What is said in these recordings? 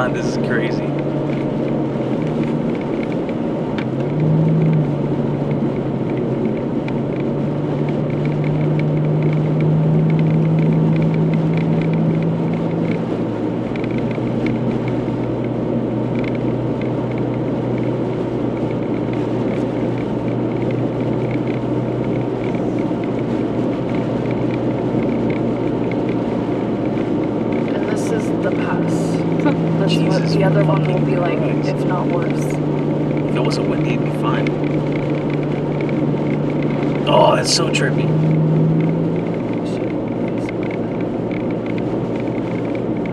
god, this is crazy. The other one will be like, if not worse. If it wasn't windy, it'd be fine. Oh, that's so trippy.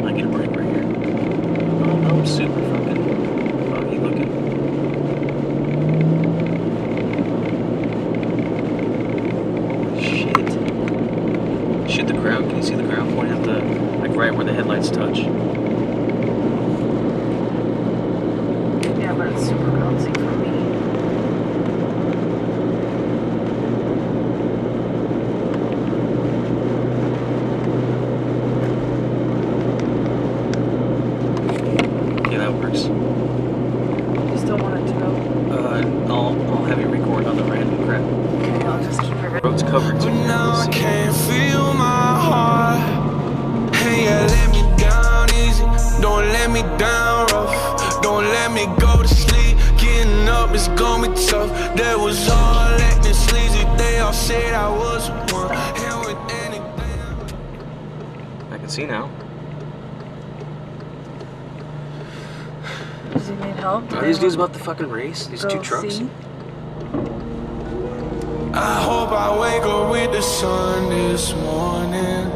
I get a break right here. Oh, I'm super fucking foggy looking. Shit. Shit, the ground. Can you see the ground pointing at the, like right where the headlights touch? But it's super bouncy for me. Yeah, that works. You still want it to go? I'll have you record on the random crap. Okay, I'll just keep it. Road's covered too. Now I can't feel my heart. Hey, yeah, let me down easy. Don't let me down rough. Don't let me go to sleep. Getting up is gonna be tough. That was all acting sleazy. They all said I was one. And with anything. I can see now. Does he need help? Are these dudes about to fucking race? These two trucks? See? I hope I wake up with the sun this morning.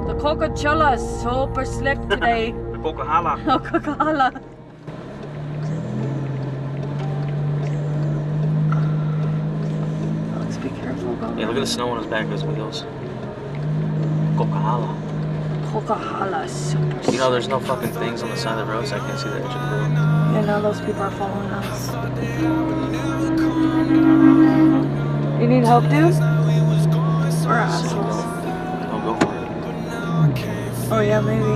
The Coca-Cola is super slick today. The Coca-Cola. Oh, Coca-Cola. Let's be careful. Yeah, look at the snow on his back of his wheels. Coca-Cola. Coca-Cola is super slick. You know, there's no fucking things on the side of the road, so I can't see the edge of the road. Yeah, now those people are following us. You need help, dude? Or assholes? I'll go for it. Oh yeah, maybe.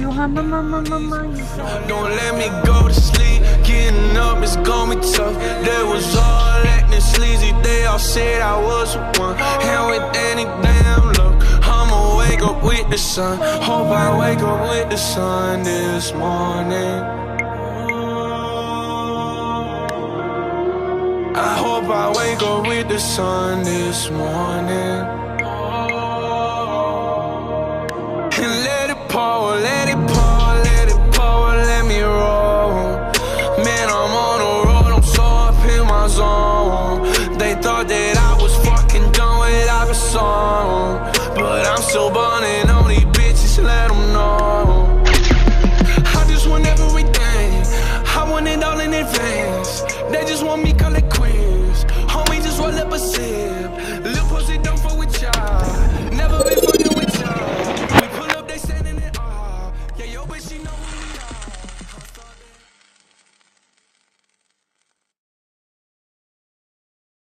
You have my mama. Don't let me go to sleep. Getting up is gonna be tough. That was all acting sleazy. They all said I was one. And with any damn luck, I'ma wake up with the sun. Hope I wake up with the sun this morning. I hope I wake up with the sun this morning. And let it pour, let it pour, let it pour, let me roll. Man, I'm on the road, I'm so up in my zone. They thought that I was fucking done without a song, but I'm still burning